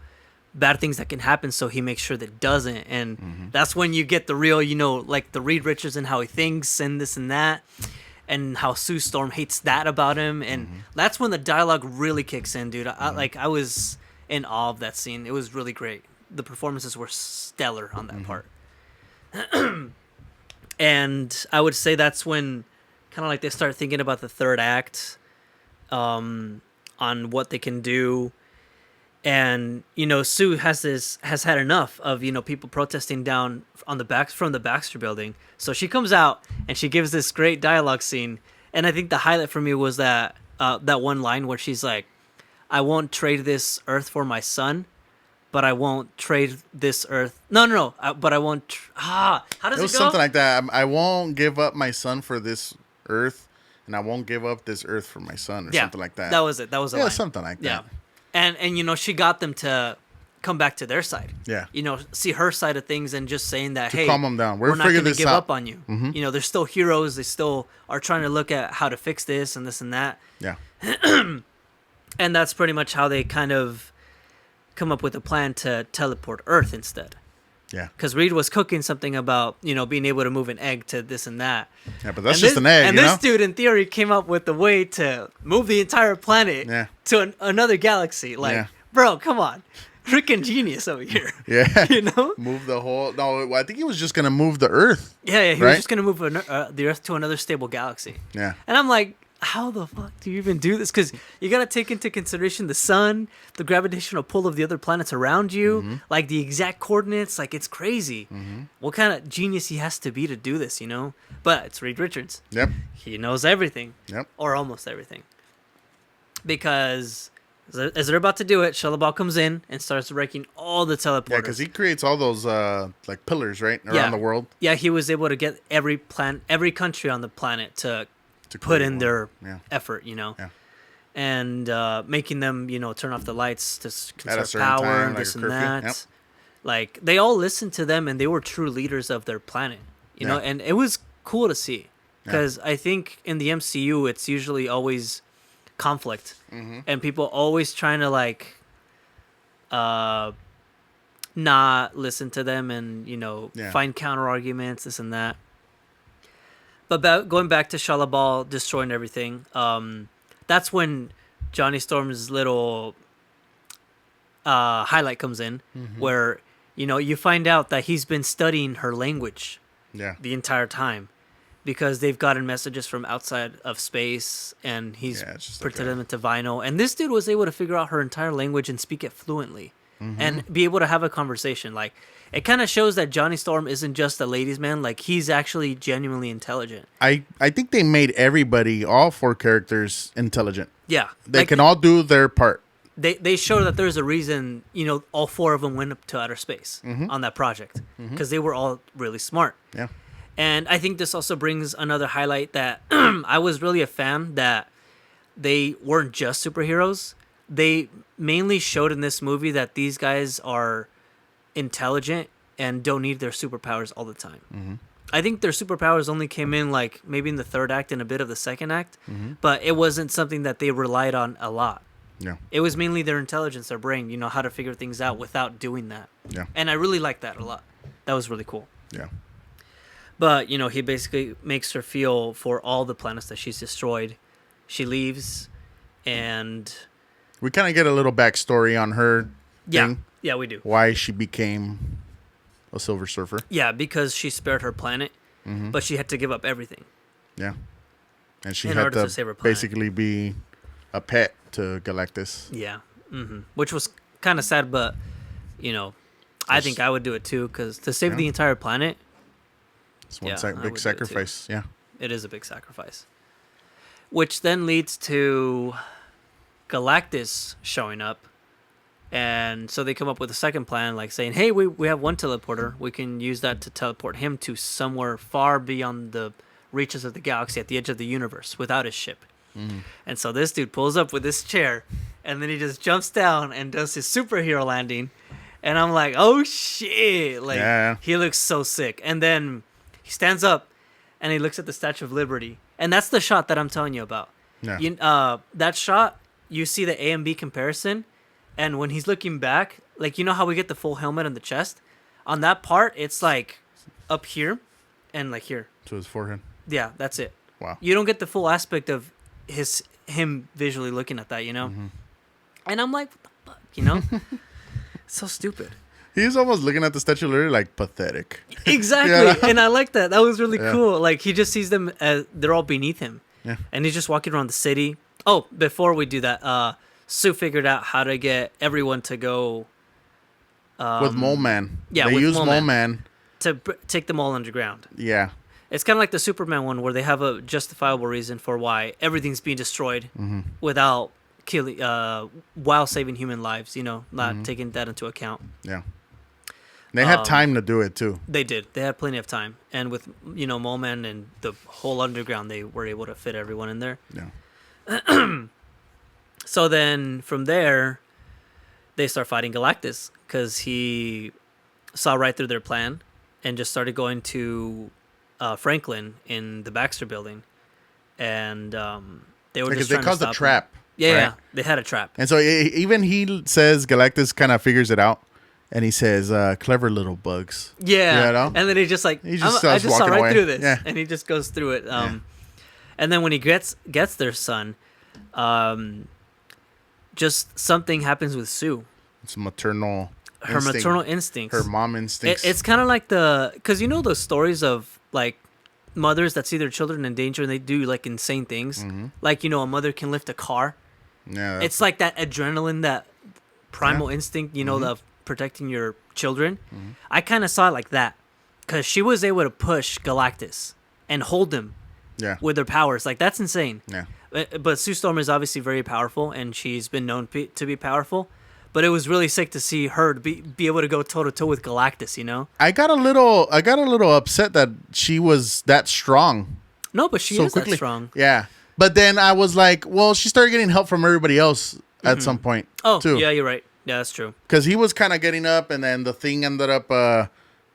bad things that can happen, so he makes sure that it doesn't. And that's when you get the real, like the Reed Richards and how he thinks and this and that, and how Sue Storm hates that about him. And that's when the dialogue really kicks in, dude. I was in awe of that scene. It was really great. The performances were stellar on that part. And I would say that's when kind of like they start thinking about the third act, on what they can do. And Sue has had enough of people protesting down on from the Baxter Building. So she comes out and she gives this great dialogue scene. And I think the highlight for me was that one line where she's like, "I won't trade this Earth for my son, but I won't trade this Earth. No. But I won't. How does it was go? something like that. I won't give up my son for this Earth, and I won't give up this Earth for my son, or something like that. That was it. That was a line. something like that. Yeah. And she got them to come back to their side. Yeah. See her side of things, and just saying that, To hey, calm them down. We're not figuring going to this give out. up on you. They're still heroes. They still are trying to look at how to fix this and this and that. Yeah. And that's pretty much how they kind of come up with a plan to teleport Earth instead. Yeah. Because Reed was cooking something about, being able to move an egg to this and that. Yeah, but that's just an egg, And this dude, in theory, came up with a way to move the entire planet to another galaxy. Like, bro, come on. Freaking genius over here. Yeah. Move the whole... No, I think he was just going to move the Earth. Yeah, he was just going to move the Earth to another stable galaxy. Yeah. And I'm like, how the fuck do you even do this? Because you got to take into consideration the sun, the gravitational pull of the other planets around you, like the exact coordinates. Like, it's crazy. What kind of genius he has to be to do this, But it's Reed Richards. Yep. He knows everything. Yep. Or almost everything. Because as they're about to do it, Shellabal comes in and starts wrecking all the teleporters. Yeah, because he creates all those like pillars, right, around the world. Yeah, he was able to get every country on the planet to put in their effort, Yeah. And making them, turn off the lights to conserve power and this and that. Yep. Like, they all listened to them, and they were true leaders of their planet, you know. And it was cool to see, because I think in the MCU, it's usually always conflict, and people always trying to like not listen to them and find counter arguments, this and that. But going back to Shellabal destroying everything, that's when Johnny Storm's little highlight comes in, where you find out that he's been studying her language the entire time, because they've gotten messages from outside of space, and he's printed them into vinyl. And this dude was able to figure out her entire language and speak it fluently, and be able to have a conversation. Like, it kind of shows that Johnny Storm isn't just a ladies' man. Like, he's actually genuinely intelligent. I think they made everybody, all 4 characters, intelligent. Yeah. They can all do their part. They show that there's a reason, all 4 of them went up to outer space on that project, because they were all really smart. Yeah. And I think this also brings another highlight that I was really a fan that they weren't just superheroes. They mainly showed in this movie that these guys are intelligent and don't need their superpowers all the time. I think their superpowers only came in like maybe in the 3rd act and a bit of the 2nd act, but it wasn't something that they relied on a lot. Yeah. It was mainly their intelligence, their brain, how to figure things out without doing that. Yeah. And I really liked that a lot. That was really cool. Yeah. But, he basically makes her feel for all the planets that she's destroyed. She leaves, and we kind of get a little backstory on her thing. Yeah, we do. Why she became a Silver Surfer. Yeah, because she spared her planet, but she had to give up everything. Yeah. And she had to save her planet. Basically be a pet to Galactus. Yeah. Which was kind of sad, but, I think I would do it too, because to save the entire planet... It's one big sacrifice. Yeah. It is a big sacrifice. Which then leads to Galactus showing up. And so they come up with a second plan, like saying, hey, we have one teleporter. We can use that to teleport him to somewhere far beyond the reaches of the galaxy, at the edge of the universe, without his ship. And so this dude pulls up with his chair, and then he just jumps down and does his superhero landing. And I'm like, oh, shit. Like, he looks so sick. And then he stands up, and he looks at the Statue of Liberty. And that's the shot that I'm telling you about. Yeah. That shot, you see the A and B comparison. And when he's looking back, like, how we get the full helmet on the chest? On that part, it's like up here and like here. To his forehead. Yeah, that's it. Wow. You don't get the full aspect of him visually looking at that, And I'm like, what the fuck, So stupid. He's almost looking at the Statue of Liberty like pathetic. Exactly. And I like that. That was really cool. Like, he just sees them as they're all beneath him. Yeah. And he's just walking around the city. Oh, before we do that, Sue figured out how to get everyone to go... with Mole Man. Yeah, they use Mole Man to take them all underground. Yeah. It's kind of like the Superman one, where they have a justifiable reason for why everything's being destroyed without killing, while saving human lives, not taking that into account. Yeah. They had time to do it, too. They did. They had plenty of time. And with, Mole Man and the whole underground, they were able to fit everyone in there. Yeah. So then, from there, they start fighting Galactus, because he saw right through their plan and just started going to Franklin in the Baxter building. And they were just trying to stop him. Because they caused a trap. Yeah, right? Yeah. They had a trap. And so even he says Galactus kind of figures it out. and he says, "Clever little bugs." Yeah, You know? and then he just like, He just I starts just saw walking right away. through this, Yeah. and he just goes through it. And then when he gets their son, just something happens with Sue. It's maternal. Her maternal instincts. Her mom instincts. It's kind of like because you know those stories of like mothers that see their children in danger and they do like insane things. Mm-hmm. Like a mother can lift a car. Yeah. It's like that adrenaline, that primal instinct, of protecting your children. Mm-hmm. I kind of saw it like that because she was able to push Galactus and hold him Yeah. with her powers. Like that's insane. Yeah. But Sue Storm is obviously very powerful, and she's been known to be powerful. But it was really sick to see her be able to go toe to toe with Galactus. I got a little upset that she was that strong. No, but she so is quickly. that strong. Yeah. But then I was like, well, she started getting help from everybody else at some point. Oh, too. yeah, you're right. Yeah, that's true. Because he was kind of getting up, and then the thing ended up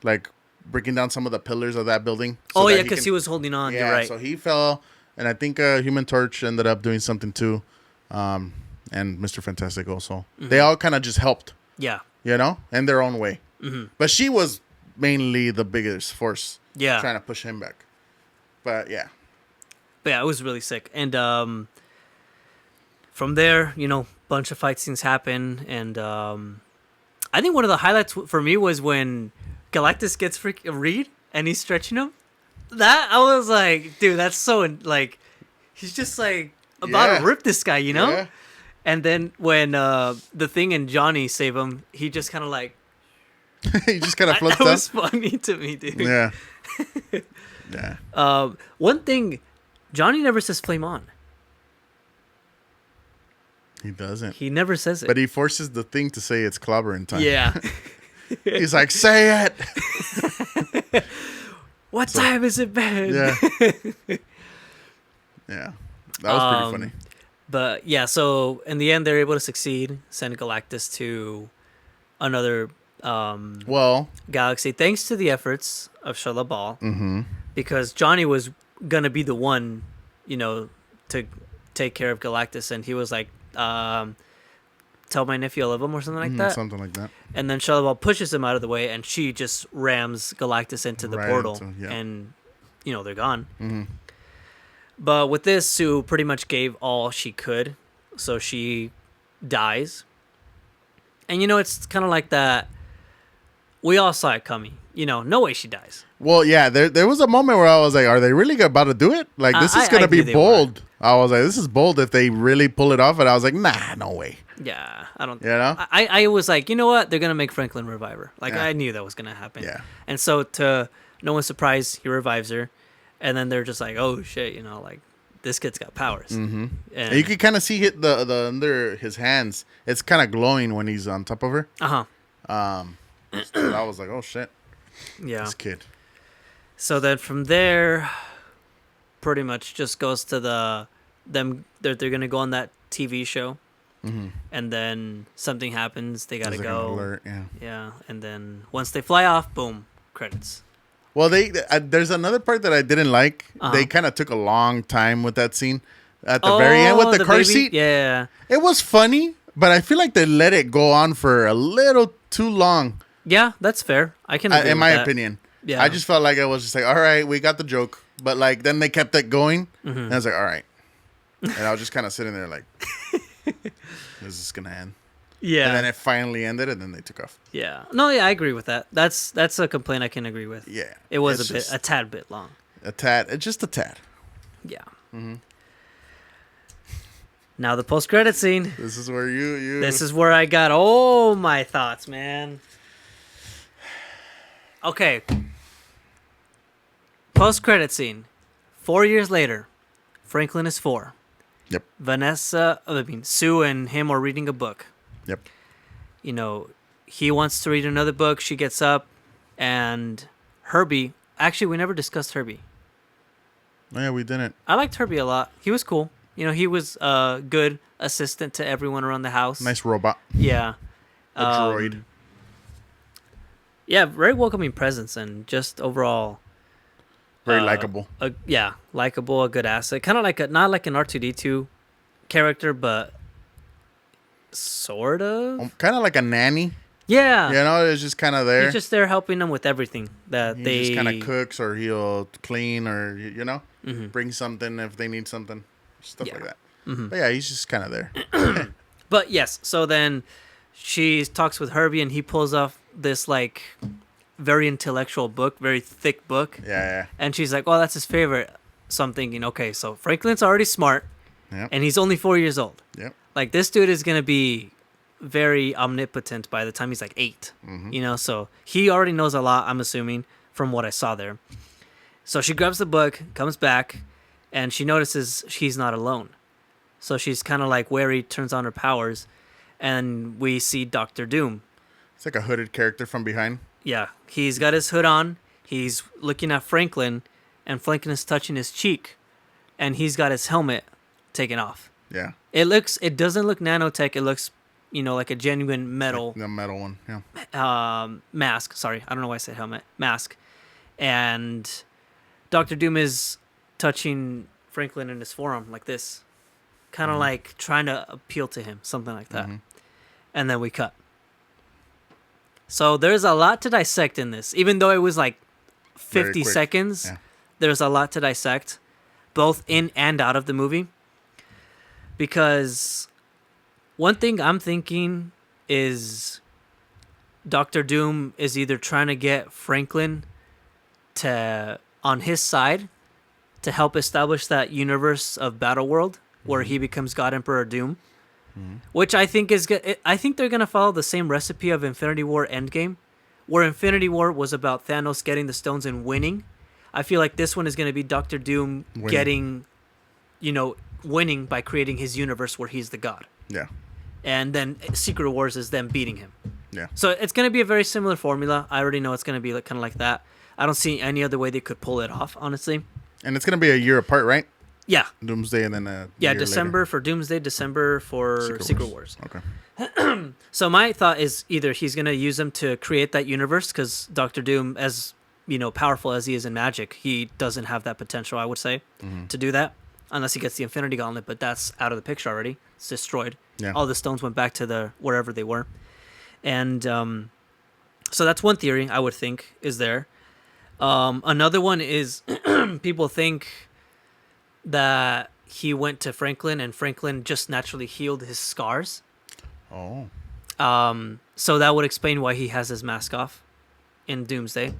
like breaking down some of the pillars of that building. Oh yeah, because he was holding on. Yeah, You're right. so he fell, and I think Human Torch ended up doing something too, and Mr. Fantastic also. They all kind of just helped, Yeah. in their own way. But she was mainly the biggest force, Yeah. trying to push him back. But yeah, But yeah, it was really sick. And from there, bunch of fight scenes happen, and I think one of the highlights for me was when Galactus gets Reed and he's stretching him. That I was like, dude, that's so like, he's just like about to rip this guy, Yeah. And then when the Thing and Johnny save him, he just kind of like, he just kind of floats that down. was funny to me, dude. Yeah, yeah. One thing, Johnny never says "flame on." He doesn't. He never says it. But he forces the Thing to say it's clobbering time. Yeah. He's like, say it. What time is it, man? Yeah. Yeah. That was pretty funny. But yeah, so in the end, they're able to succeed, send Galactus to another Well, galaxy, thanks to the efforts of Shia LaBeouf, because Johnny was gonna be the one, to take care of Galactus, and he was like, "Tell my nephew I love him" or something like that. something like that. And then Shia LaBeouf pushes him out of the way, and she just rams Galactus into the Right portal, into- yeah. and they're gone. But with this, Sue pretty much gave all she could, so she dies. And it's kind of like that. We all saw it coming. No way she dies. Well, yeah, there was a moment where I was like, are they really about to do it? Like, this is going I to be knew they bold. I was like, this is bold if they really pull it off. And I was like, nah, no way. Yeah, I don't. I I was like, you know what? They're gonna make Franklin revive her. Like Yeah. I knew that was gonna happen. Yeah. And so to no one's surprise, he revives her, and then they're just like, oh shit, like this kid's got powers. Mm-hmm. And you could kind of see the under his hands. It's kind of glowing when he's on top of her. So I was like, oh shit, yeah. this kid. So then from there, pretty much just goes to they're gonna go on that TV show, and then something happens. They gotta There's like an go. alert, yeah. Yeah, and then once they fly off, boom, credits. Well, there's another part that I didn't like. Uh-huh. They kind of took a long time with that scene at the very end with the car baby? seat. Yeah. It was funny, but I feel like they let it go on for a little too long. Yeah, that's fair. I can agree In with my that. opinion. Yeah. I just felt like I was just like, all right, we got the joke. But like then they kept it going. Mm-hmm. And I was like, all right. And I was just kind of sitting there like, this is going to end. Yeah. And then it finally ended and then they took off. Yeah. No, yeah, I agree with that. That's a complaint I can agree with. Yeah. It was it's a tad bit long. a tad. It's just a tad. Yeah. Now the post-credit scene. This is where you. This is where I got all my thoughts, man. Okay. Post-credit scene. 4 years later, Franklin is 4. Yep. Sue and him are reading a book. Yep. He wants to read another book. She gets up, and Herbie. Actually, we never discussed Herbie. Oh, yeah, we didn't. I liked Herbie a lot. He was cool. He was a good assistant to everyone around the house. Nice robot. Yeah. A droid. Yeah, very welcoming presence and just overall. Very likable. Likable, a good asset. Kind of like not like an R2D2 character, but sort of. Kind of like a nanny. Yeah. You know, it's just kind of there. He's just there helping them with everything that He they just kind of cooks, or he'll clean, or you know, bring something if they need something, stuff like that. But yeah, he's just kind of there. But yes, so then she talks with Herbie, and he pulls off this like very intellectual book, very thick book. Yeah, And she's like, "Oh, that's his favorite." So I'm thinking, okay, so Franklin's already smart, yeah, and he's only 4 years old. yep. Like this dude is gonna be very omnipotent by the time he's like 8. You know, so he already knows a lot. I'm assuming from what I saw there. So she grabs the book, comes back, and she notices he's not alone. So she's kind of like wary, turns on her powers, and we see Doctor Doom. It's like a hooded character from behind. Yeah, he's got his hood on. He's looking at Franklin, and Franklin is touching his cheek, and he's got his helmet taken off. Yeah, It doesn't look nanotech. It looks, you know, like a genuine metal the metal one. Yeah, mask. Sorry, I don't know why I said helmet. Mask. And Doctor Doom is touching Franklin in his forearm like this, kind of like trying to appeal to him, something like that. And then we cut. So there's a lot to dissect in this, even though it was like 50 seconds. Yeah. There's a lot to dissect, both in and out of the movie. Because one thing I'm thinking is Doctor Doom is either trying to get Franklin to on his side to help establish that universe of Battleworld where he becomes God Emperor Doom, which I think is good. I think they're gonna follow the same recipe of Infinity War Endgame, where Infinity War was about Thanos getting the stones and winning. I feel like this one is gonna be Doctor Doom getting, you know, winning by creating his universe where he's the god. yeah, And then Secret Wars is them beating him. yeah. So it's going to be a very similar formula. I already know it's going to be like, kind of like that. I don't see any other way they could pull it off, honestly. And it's gonna be a year apart, right? Yeah. Doomsday, and then Yeah, year December later. for Doomsday, December for Secret Wars. Okay. So my thought is either he's going to use them to create that universe, because Doctor Doom, as you know, powerful as he is in magic, he doesn't have that potential, I would say, to do that. Unless he gets the Infinity Gauntlet, but that's out of the picture already. It's destroyed. Yeah. All the stones went back to the wherever they were. And so that's one theory I would think is there. Another one is people think that he went to Franklin and Franklin just naturally healed his scars. Oh. So that would explain why he has his mask off in Doomsday.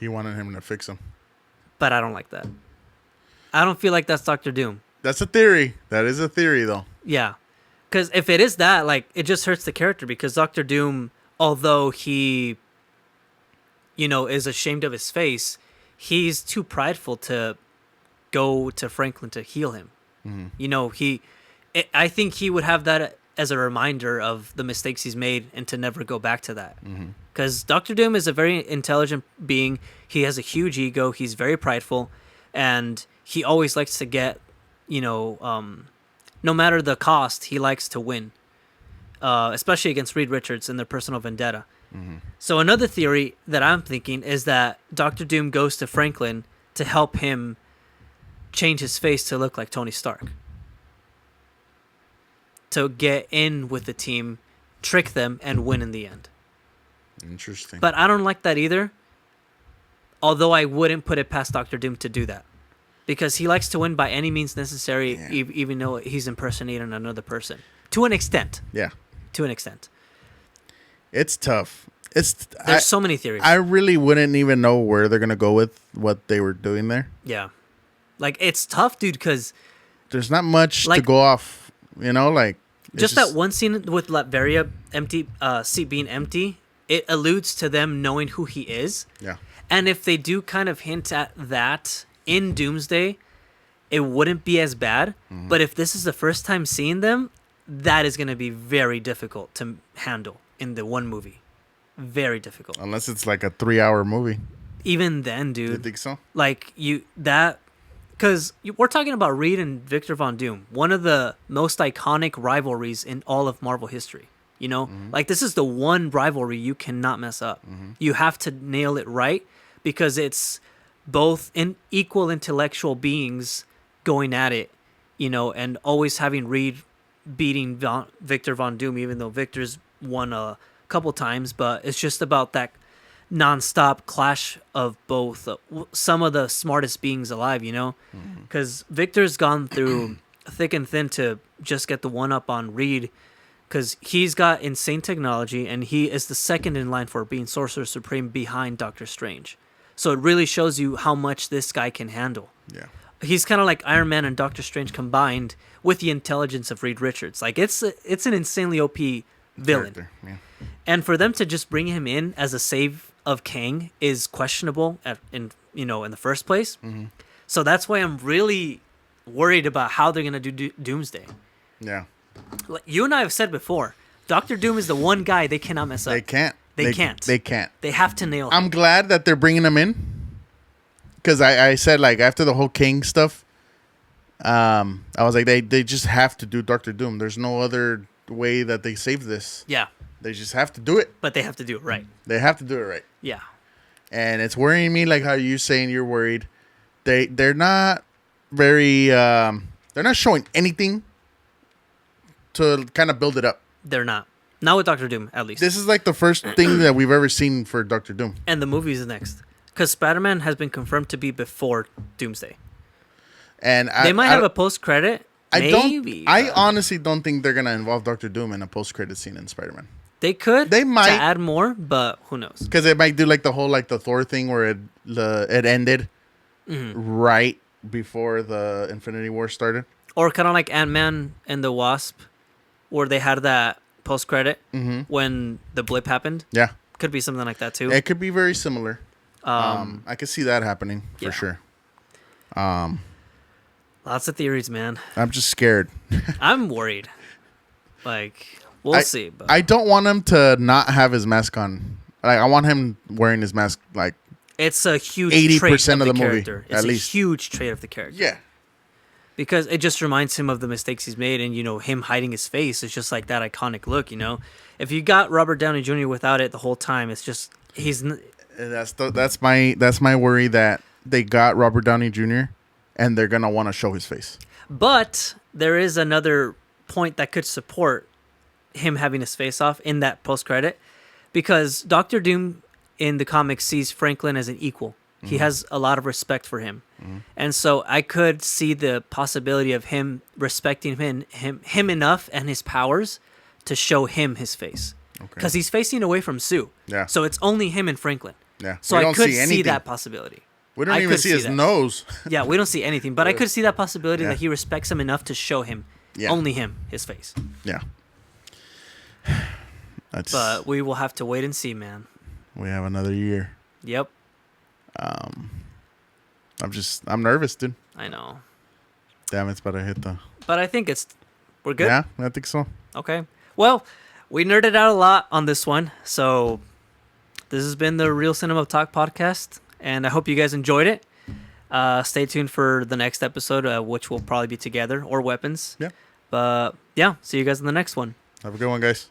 He wanted him to fix him. But I don't like that. I don't feel like that's Doctor Doom. That's a theory. That is a theory, though. Yeah. Because if it is that, like, it just hurts the character, because Doctor Doom, although he, you know, is ashamed of his face, he's too prideful to go to Franklin to heal him. You know, I think he would have that as a reminder of the mistakes he's made and to never go back to that. Because Doctor Doom is a very intelligent being. He has a huge ego. He's very prideful. And he always likes to get, you know, no matter the cost, he likes to win, especially against Reed Richards in their personal vendetta. So another theory that I'm thinking is that Doctor Doom goes to Franklin to help him change his face to look like Tony Stark, to get in with the team, trick them, and win in the end. Interesting. But I don't like that either, although I wouldn't put it past Doctor Doom to do that. Because he likes to win by any means necessary, even though he's impersonating another person. To an extent. Yeah. To an extent. It's tough. There's so many theories. I really wouldn't even know where they're going to go with what they were doing there. Yeah. Like, it's tough, dude, because there's not much to like, go off, you know, like... Just that one scene with Latveria seat being empty, it alludes to them knowing who he is. Yeah. And if they do kind of hint at that in Doomsday, it wouldn't be as bad. But if this is the first time seeing them, that is going to be very difficult to handle in the one movie. Very difficult. Unless it's like a 3-hour movie. Even then, dude. You think so? Like, because we're talking about Reed and Victor Von Doom, one of the most iconic rivalries in all of Marvel history. You know, like, this is the one rivalry you cannot mess up. You have to nail it right, because it's both equal intellectual beings going at it, you know, and always having Reed beating Victor Von Doom, even though Victor's won a couple times, but it's just about that nonstop clash of both some of the smartest beings alive, you know? Because Victor's gone through thick and thin to just get the one up on Reed, because he's got insane technology and he is the second in line for being Sorcerer Supreme behind Doctor Strange. So it really shows you how much this guy can handle. Yeah. He's kind of like Iron Man and Doctor Strange combined with the intelligence of Reed Richards. Like it's an insanely OP villain. Yeah. And for them to just bring him in as a save of Kang is questionable in the first place. Mm-hmm. So that's why I'm really worried about how they're going to do Doomsday. Yeah. Like you and I have said before, Doctor Doom is the one guy they cannot mess up. They can't. They can't. They can't. They have to nail him. I'm glad that they're bringing him in, because I said, like, after the whole King stuff, I was like, they just have to do Doctor Doom. There's no other way that they save this. Yeah. They just have to do it. But they have to do it right. They have to do it right. Yeah. And it's worrying me, like how you saying you're worried. They're not very they're not showing anything to kind of build it up. They're not. Not with Doctor Doom, at least. This is like the first thing that we've ever seen for Doctor Doom. And the movie is next. Because Spider-Man has been confirmed to be before Doomsday. And they might have a post-credit. Maybe. I honestly don't think they're going to involve Doctor Doom in a post-credit scene in Spider-Man. They could. They might. To add more, but who knows? Because they might do like the whole, like the Thor thing where it ended right before the Infinity War started. Or kind of like Ant-Man and the Wasp, where they had that post-credit when the blip happened. Yeah. Could be something like that too. It could be very similar. I could see that happening for sure. Lots of theories, man. I'm just scared. I'm worried. Like, we'll see. But I don't want him to not have his mask on. Like, I want him wearing his mask, like, it's a huge 80% of the movie, character. It's at a least. huge trait of the character. yeah. Because it just reminds him of the mistakes he's made, and him hiding his face is just like that iconic look. If you got Robert Downey Jr. without it the whole time, it's just That's my worry, that they got Robert Downey Jr. and they're gonna want to show his face. But there is another point that could support him having his face off in that post credit, because Doctor Doom in the comics sees Franklin as an equal. He has a lot of respect for him. And so I could see the possibility of him respecting him enough and his powers to show him his face. Because he's facing away from Sue. Yeah. So it's only him and Franklin. Yeah. So I could see that possibility. We don't even see his nose. Yeah, we don't see anything. But I could see that possibility that he respects him enough to show him, only him, his face. Yeah. But we will have to wait and see, man. We have another year. Yep. I'm nervous, dude. I know. Damn, it's about to hit But I think we're good. Yeah, I think so. Okay. Well, we nerded out a lot on this one. So this has been the Real Cinema Talk podcast, and I hope you guys enjoyed it. Stay tuned for the next episode, which will probably be Together or Weapons. Yeah. But yeah, see you guys in the next one. Have a good one, guys.